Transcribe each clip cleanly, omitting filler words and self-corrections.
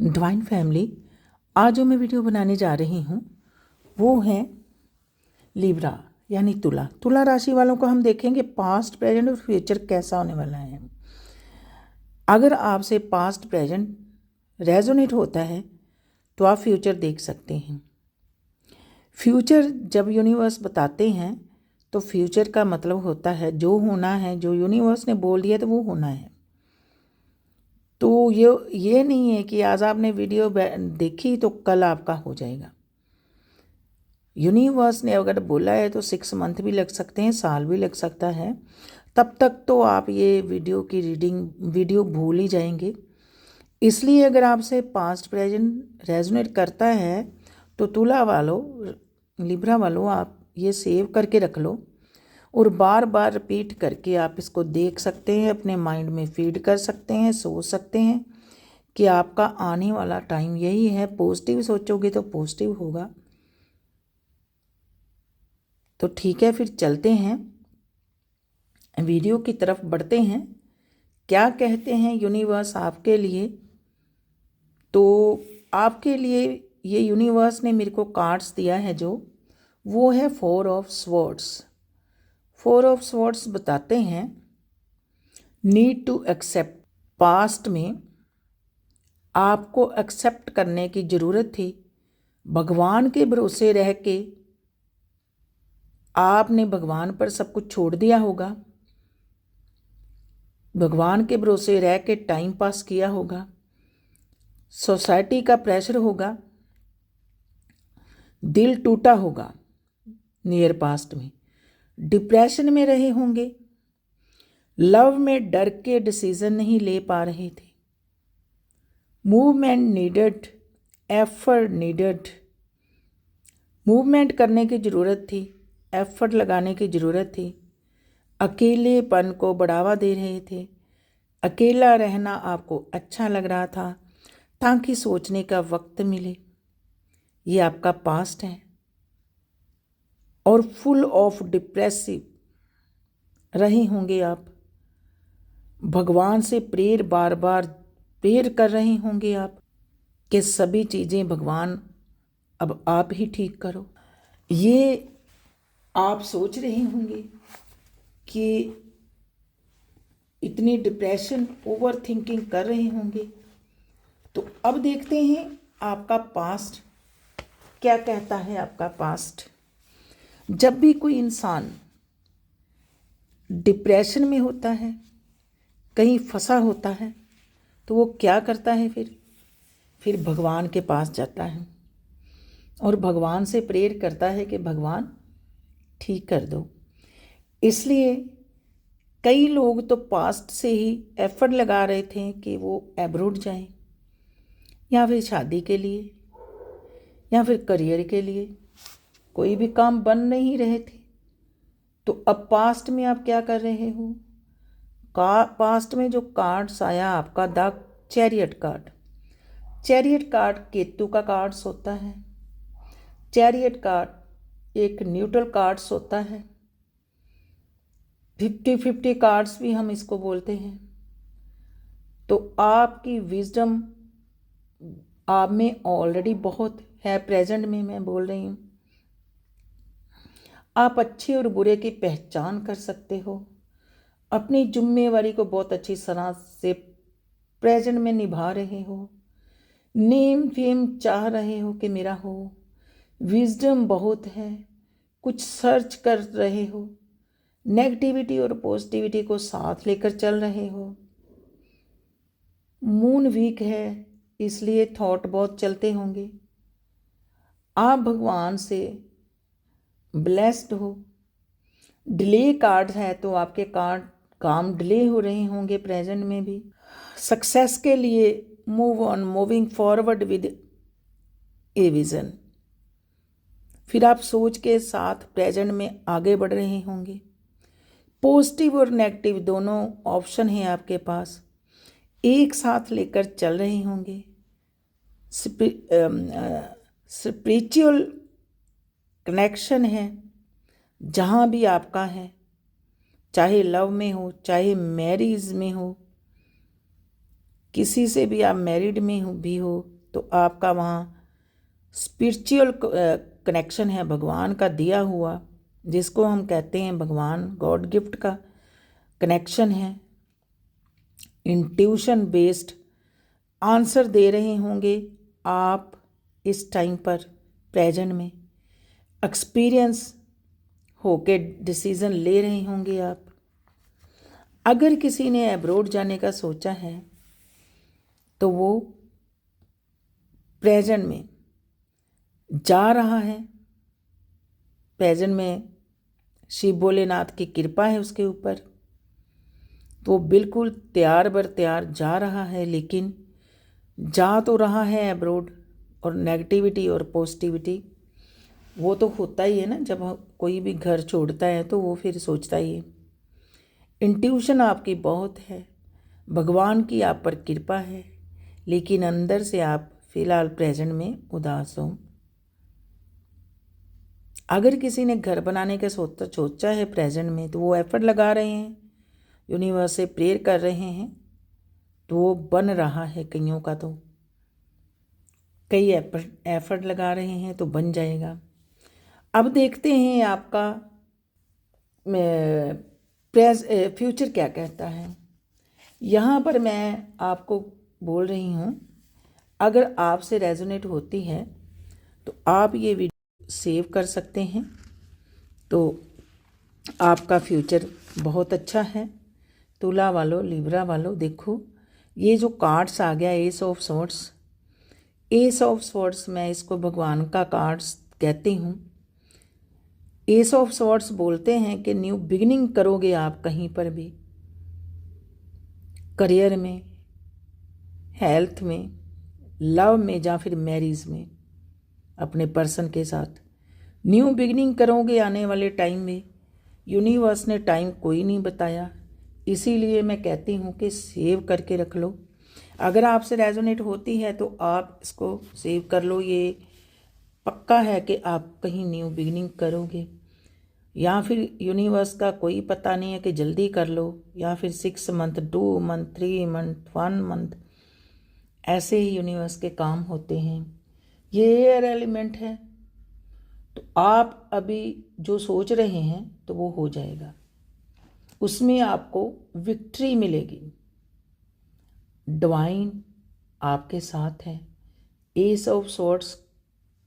Divine family, आज जो मैं वीडियो बनाने जा रही हूँ वो है लिब्रा यानी तुला राशि वालों को हम देखेंगे पास्ट प्रेजेंट और फ्यूचर कैसा होने वाला है। अगर आपसे पास्ट प्रेजेंट रेजोनेट होता है तो आप फ्यूचर देख सकते हैं। फ्यूचर जब यूनिवर्स बताते हैं तो फ्यूचर का मतलब होता है जो होना है, जो यूनिवर्स ने बोल दिया तो वो होना है। तो ये नहीं है कि आज आपने वीडियो देखी तो कल आपका हो जाएगा। यूनिवर्स ने अगर बोला है तो 6 मंथ भी लग सकते हैं, साल भी लग सकता है। तब तक तो आप ये वीडियो की वीडियो भूल ही जाएंगे। इसलिए अगर आपसे पास्ट प्रेजेंट रेजोनेट करता है तो तुला वालों, लिब्रा वालों, आप ये सेव करके रख लो और बार बार रिपीट करके आप इसको देख सकते हैं, अपने माइंड में फीड कर सकते हैं, सोच सकते हैं कि आपका आने वाला टाइम यही है। पॉजिटिव सोचोगे तो पॉजिटिव होगा। तो ठीक है, फिर चलते हैं, वीडियो की तरफ बढ़ते हैं। क्या कहते हैं यूनिवर्स आपके लिए? तो आपके लिए ये यूनिवर्स ने मेरे को कार्ड्स दिया है जो वो है 4 ऑफ स्वॉर्ड्स। 4 ऑफ स्वॉर्ड्स बताते हैं नीड टू एक्सेप्ट। पास्ट में आपको एक्सेप्ट करने की ज़रूरत थी। भगवान के भरोसे रह के आपने भगवान पर सब कुछ छोड़ दिया होगा। भगवान के भरोसे रह के टाइम पास किया होगा। सोसाइटी का प्रेशर होगा, दिल टूटा होगा। नियर पास्ट में डिप्रेशन में रहे होंगे, लव में डर के डिसीजन नहीं ले पा रहे थे। Movement needed, effort needed. Movement करने की ज़रूरत थी, एफर्ट लगाने की ज़रूरत थी। अकेलेपन को बढ़ावा दे रहे थे। अकेला रहना आपको अच्छा लग रहा था ताकि सोचने का वक्त मिले। ये आपका पास्ट है और फुल ऑफ डिप्रेसिव रहे होंगे आप। भगवान से प्रेयर बार बार प्रेयर कर रहे होंगे आप कि सभी चीज़ें भगवान अब आप ही ठीक करो। ये आप सोच रहे होंगे कि इतनी डिप्रेशन, ओवर थिंकिंग कर रहे होंगे। तो अब देखते हैं आपका पास्ट क्या कहता है। आपका पास्ट, जब भी कोई इंसान डिप्रेशन में होता है, कहीं फंसा होता है, तो वो क्या करता है? फिर भगवान के पास जाता है और भगवान से प्रेयर करता है कि भगवान ठीक कर दो। इसलिए कई लोग तो पास्ट से ही एफर्ट लगा रहे थे कि वो एब्रोड जाएं, या फिर शादी के लिए, या फिर करियर के लिए। कोई भी काम बन नहीं रहे थे। तो अब पास्ट में आप क्या कर रहे हो? पास्ट में जो कार्ड्स आया आपका, the chariot card. Chariot card Ketu का कार्ड्स होता है। चैरियट कार्ड एक न्यूट्रल कार्ड्स होता है। 50-50 कार्ड्स भी हम इसको बोलते हैं। तो आपकी विजडम आप में ऑलरेडी बहुत है। प्रेजेंट में मैं बोल रही हूँ, आप अच्छे और बुरे की पहचान कर सकते हो। अपनी जिम्मेवारी को बहुत अच्छी तरह से प्रेजेंट में निभा रहे हो। नेम फेम चाह रहे हो कि मेरा हो। विजडम बहुत है, कुछ सर्च कर रहे हो। नेगेटिविटी और पॉजिटिविटी को साथ लेकर चल रहे हो। मून वीक है, इसलिए थॉट बहुत चलते होंगे। आप भगवान से ब्लेस्ड हो। डिले कार्ड है तो आपके कार्ड काम डिले हो रहे होंगे प्रेजेंट में भी। सक्सेस के लिए move on, moving forward with A vision. फिर आप सोच के साथ प्रेजेंट में आगे बढ़ रहे होंगे। पॉजिटिव और नेगेटिव दोनों ऑप्शन हैं आपके पास, एक साथ लेकर चल रहे होंगे। स्पिरिचुअल कनेक्शन है जहाँ भी आपका है, चाहे लव में हो, चाहे मैरिज में हो, किसी से भी आप मैरिड में भी हो तो आपका वहाँ स्पिरिचुअल कनेक्शन है, भगवान का दिया हुआ, जिसको हम कहते हैं भगवान गॉड गिफ्ट का कनेक्शन है। इंट्यूशन बेस्ड आंसर दे रहे होंगे आप इस टाइम पर प्रेजेंट में, एक्सपीरियंस होके डिसीज़न ले रहे होंगे आप। अगर किसी ने अब्रॉड जाने का सोचा है तो वो प्रेजेंट में जा रहा है। प्रेजेंट में शिव भोलेनाथ की कृपा है उसके ऊपर, तो बिल्कुल तैयार बर तैयार जा रहा है। लेकिन जा तो रहा है अब्रॉड, और नेगेटिविटी और पॉजिटिविटी वो तो होता ही है ना, जब कोई भी घर छोड़ता है तो वो फिर सोचता ही है। इंट्यूशन आपकी बहुत है, भगवान की आप पर कृपा है, लेकिन अंदर से आप फिलहाल प्रेजेंट में उदास हो। अगर किसी ने घर बनाने का सोचा है प्रेजेंट में, तो वो एफर्ट लगा रहे हैं, यूनिवर्स से प्रेयर कर रहे हैं, तो वो बन रहा है। कईयों का तो कई एफर्ट लगा रहे हैं तो बन जाएगा। अब देखते हैं आपका फ्यूचर क्या कहता है। यहाँ पर मैं आपको बोल रही हूँ, अगर आपसे रेजोनेट होती है तो आप ये वीडियो सेव कर सकते हैं, तो आपका फ्यूचर बहुत अच्छा है। तुला वालों, लिब्रा वालों, देखो ये जो कार्ड्स आ गया S of swords, S of swords मैं इसको भगवान का कार्ड्स कहती हूँ। एस ऑफ स्वॉर्ड्स बोलते हैं कि न्यू बिगिनिंग करोगे आप कहीं पर भी, करियर में, हेल्थ में, लव में, या फिर मैरिज में अपने पर्सन के साथ न्यू बिगिनिंग करोगे आने वाले टाइम में। यूनिवर्स ने टाइम कोई नहीं बताया, इसीलिए मैं कहती हूँ कि सेव करके रख लो। अगर आपसे रेजोनेट होती है तो आप इसको सेव कर लो। ये पक्का है कि आप कहीं न्यू बिगिनिंग करोगे, या फिर यूनिवर्स का कोई पता नहीं है कि जल्दी कर लो, या फिर 6 मंथ, 2 मंथ, 3 मंथ, 1 मंथ, ऐसे ही यूनिवर्स के काम होते हैं। ये एयर एलिमेंट है, तो आप अभी जो सोच रहे हैं तो वो हो जाएगा, उसमें आपको विक्ट्री मिलेगी। डिवाइन आपके साथ है। एस ऑफ स्वॉर्ड्स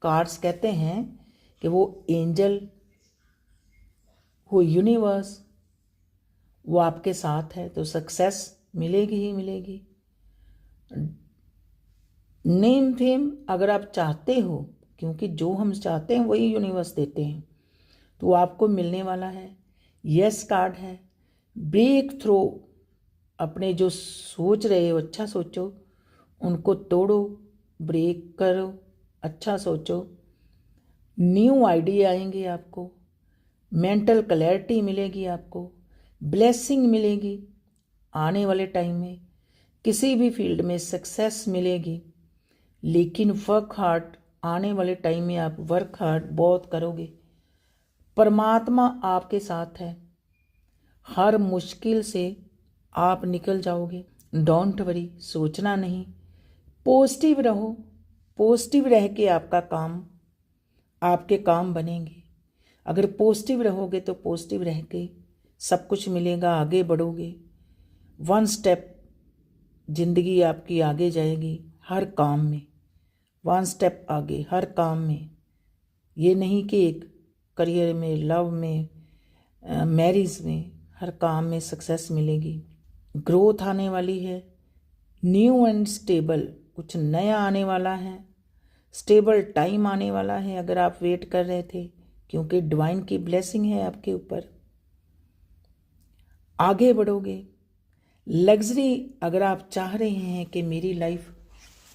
कार्ड्स कहते हैं कि वो एंजल, वो यूनिवर्स, वो आपके साथ है, तो सक्सेस मिलेगी ही मिलेगी। नेम फेम अगर आप चाहते हो, क्योंकि जो हम चाहते हैं वही यूनिवर्स देते हैं, तो वो आपको मिलने वाला है। यस कार्ड है। ब्रेक थ्रो, अपने जो सोच रहे हो अच्छा सोचो, उनको तोड़ो, ब्रेक करो, अच्छा सोचो, न्यू आइडिया आएंगे आपको, मेंटल क्लैरिटी मिलेगी आपको, ब्लेसिंग मिलेगी आने वाले टाइम में, किसी भी फील्ड में सक्सेस मिलेगी। लेकिन वर्क हार्ड, आने वाले टाइम में आप वर्क हार्ड बहुत करोगे। परमात्मा आपके साथ है, हर मुश्किल से आप निकल जाओगे। डोंट वरी, सोचना नहीं, पॉजिटिव रहो। पॉजिटिव रह के आपके काम बनेंगे। अगर पॉजिटिव रहोगे तो पॉजिटिव रह के सब कुछ मिलेगा, आगे बढ़ोगे। 1 स्टेप जिंदगी आपकी आगे जाएगी हर काम में, 1 स्टेप आगे हर काम में। ये नहीं कि एक करियर में, लव में, मैरिज में, हर काम में सक्सेस मिलेगी। ग्रोथ आने वाली है, न्यू एंड स्टेबल, कुछ नया आने वाला है, स्टेबल टाइम आने वाला है अगर आप वेट कर रहे थे, क्योंकि डिवाइन की ब्लेसिंग है आपके ऊपर। आगे बढ़ोगे। लग्जरी, अगर आप चाह रहे हैं कि मेरी लाइफ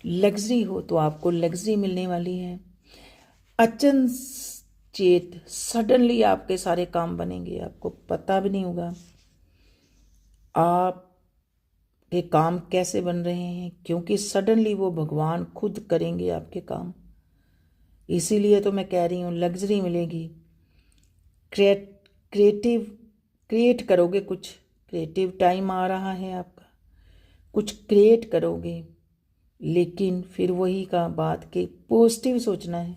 लग्जरी हो, तो आपको लग्जरी मिलने वाली है। अचनचेत सडनली आपके सारे काम बनेंगे, आपको पता भी नहीं होगा आप के काम कैसे बन रहे हैं, क्योंकि सडनली वो भगवान खुद करेंगे आपके काम। इसीलिए तो मैं कह रही हूँ लग्जरी मिलेगी। क्रिएट करोगे, कुछ क्रिएटिव टाइम आ रहा है आपका, कुछ क्रिएट करोगे, लेकिन फिर वही का बात कि पॉजिटिव सोचना है,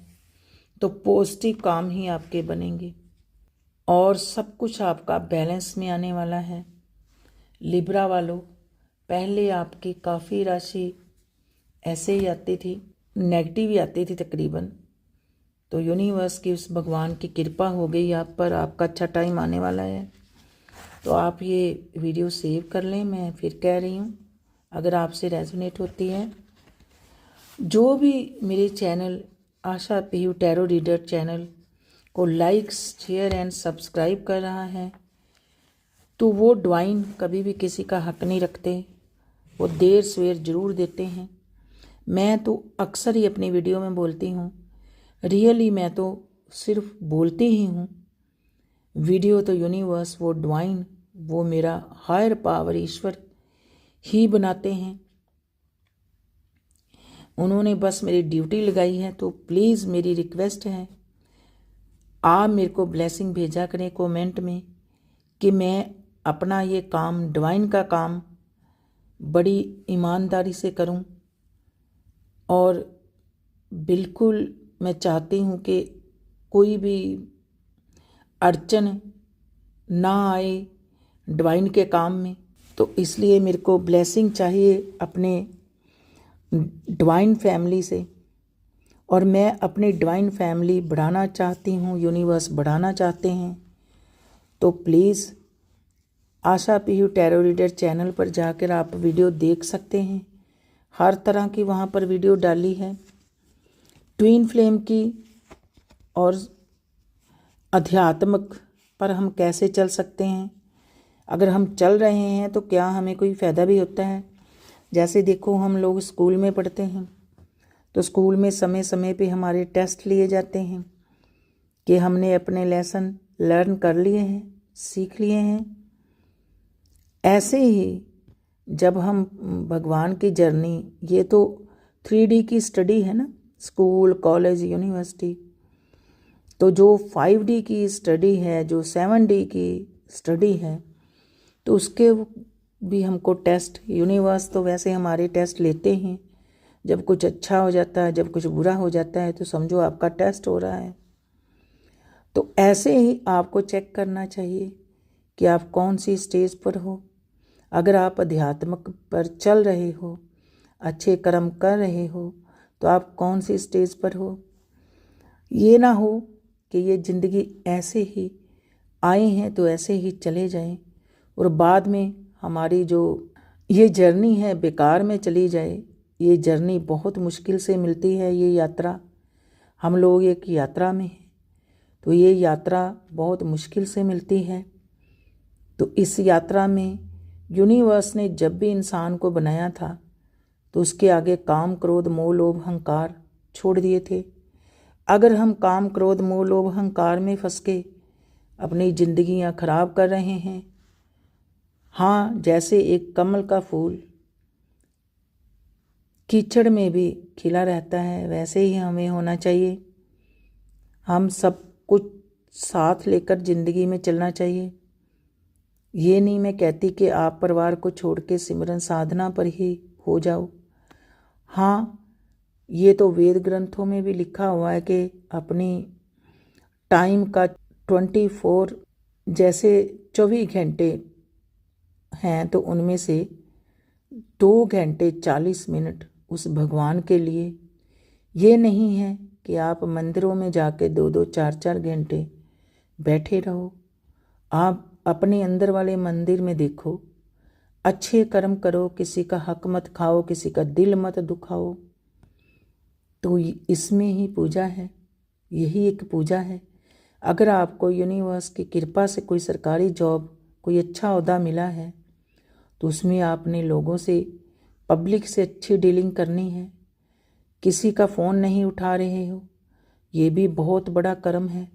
तो पॉजिटिव काम ही आपके बनेंगे और सब कुछ आपका बैलेंस में आने वाला है। लिब्रा वालों, पहले आपकी काफ़ी राशि ऐसे ही आती थी, नेगेटिव ही आती थी तकरीबन, तो यूनिवर्स की उस भगवान की कृपा हो गई आप पर, आपका अच्छा टाइम आने वाला है। तो आप ये वीडियो सेव कर लें, मैं फिर कह रही हूँ, अगर आपसे रेजोनेट होती है। जो भी मेरे चैनल आशा पीयू टैरो रीडर चैनल को लाइक्स, शेयर एंड सब्सक्राइब कर रहा है, तो वो डिवाइन कभी भी किसी का हक नहीं रखते, वो देर सवेर ज़रूर देते हैं। मैं तो अक्सर ही अपनी वीडियो में बोलती हूँ, रियली मैं तो सिर्फ बोलती ही हूँ, वीडियो तो यूनिवर्स, वो डिवाइन, वो मेरा हायर पावर ईश्वर ही बनाते हैं। उन्होंने बस मेरी ड्यूटी लगाई है। तो प्लीज़ मेरी रिक्वेस्ट है, आप मेरे को ब्लेसिंग भेजा करें कमेंट में कि मैं अपना ये काम, डिवाइन का काम, बड़ी ईमानदारी से करूं। और बिल्कुल मैं चाहती हूं कि कोई भी अड़चन ना आए डिवाइन के काम में। तो इसलिए मेरे को ब्लेसिंग चाहिए अपने डिवाइन फैमिली से, और मैं अपनी डिवाइन फैमिली बढ़ाना चाहती हूँ, यूनिवर्स बढ़ाना चाहते हैं। तो please Asha Piyu tarot reader channel पर जाकर आप वीडियो देख सकते हैं, हर तरह की वहाँ पर वीडियो डाली है, ट्विन फ्लेम की और अध्यात्मक पर हम कैसे चल सकते हैं, अगर हम चल रहे हैं तो क्या हमें कोई फ़ायदा भी होता है। जैसे देखो, हम लोग स्कूल में पढ़ते हैं, तो स्कूल में समय समय पे हमारे टेस्ट लिए जाते हैं कि हमने अपने लेसन लर्न कर लिए हैं, सीख लिए हैं। ऐसे ही जब हम भगवान की जर्नी, ये तो 3D की स्टडी है ना, स्कूल, कॉलेज, यूनिवर्सिटी, तो जो 5D की स्टडी है, जो 7D की स्टडी है, तो उसके भी हमको टेस्ट, यूनिवर्स तो वैसे हमारे टेस्ट लेते हैं। जब कुछ अच्छा हो जाता है, जब कुछ बुरा हो जाता है, तो समझो आपका टेस्ट हो रहा है। तो ऐसे ही आपको चेक करना चाहिए कि आप कौन सी स्टेज पर हो। अगर आप अध्यात्मक पर चल रहे हो, अच्छे कर्म कर रहे हो, तो आप कौन सी स्टेज पर हो। ये ना हो कि ये ज़िंदगी ऐसे ही आए हैं तो ऐसे ही चले जाएं, और बाद में हमारी जो ये जर्नी है बेकार में चली जाए। ये जर्नी बहुत मुश्किल से मिलती है, ये यात्रा, हम लोग एक यात्रा में हैं, तो ये यात्रा बहुत मुश्किल से मिलती है। तो इस यात्रा में यूनिवर्स ने जब भी इंसान को बनाया था, तो उसके आगे काम, क्रोध, मोह, लोभ, अहंकार छोड़ दिए थे। अगर हम काम, क्रोध, मोह, लोभ, अहंकार में फंस के अपनी जिंदगियां खराब कर रहे हैं, हाँ, जैसे एक कमल का फूल कीचड़ में भी खिला रहता है, वैसे ही हमें होना चाहिए। हम सब कुछ साथ लेकर ज़िंदगी में चलना चाहिए। ये नहीं मैं कहती कि आप परिवार को छोड़ के सिमरन साधना पर ही हो जाओ। हाँ, ये तो वेद ग्रंथों में भी लिखा हुआ है कि अपनी टाइम का 24, जैसे 24 घंटे हैं, तो उनमें से 2 घंटे 40 मिनट उस भगवान के लिए। ये नहीं है कि आप मंदिरों में जाके 2-2, 4-4 घंटे बैठे रहो। आप अपने अंदर वाले मंदिर में देखो, अच्छे कर्म करो, किसी का हक मत खाओ, किसी का दिल मत दुखाओ। तो इसमें ही पूजा है, यही एक पूजा है। अगर आपको यूनिवर्स की कृपा से कोई सरकारी जॉब, कोई अच्छा ओहदा मिला है, तो उसमें आपने लोगों से, पब्लिक से अच्छी डीलिंग करनी है। किसी का फ़ोन नहीं उठा रहे हो, ये भी बहुत बड़ा कर्म है।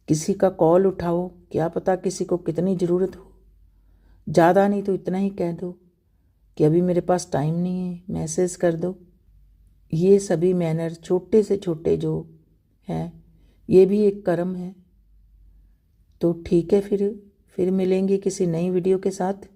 किसी का कॉल उठाओ, क्या पता किसी को कितनी ज़रूरत हो। ज़्यादा नहीं तो इतना ही कह दो कि अभी मेरे पास टाइम नहीं है, मैसेज कर दो। ये सभी मैनर, छोटे से छोटे जो हैं, ये भी एक कर्म है। तो ठीक है, फिर मिलेंगे किसी नई वीडियो के साथ।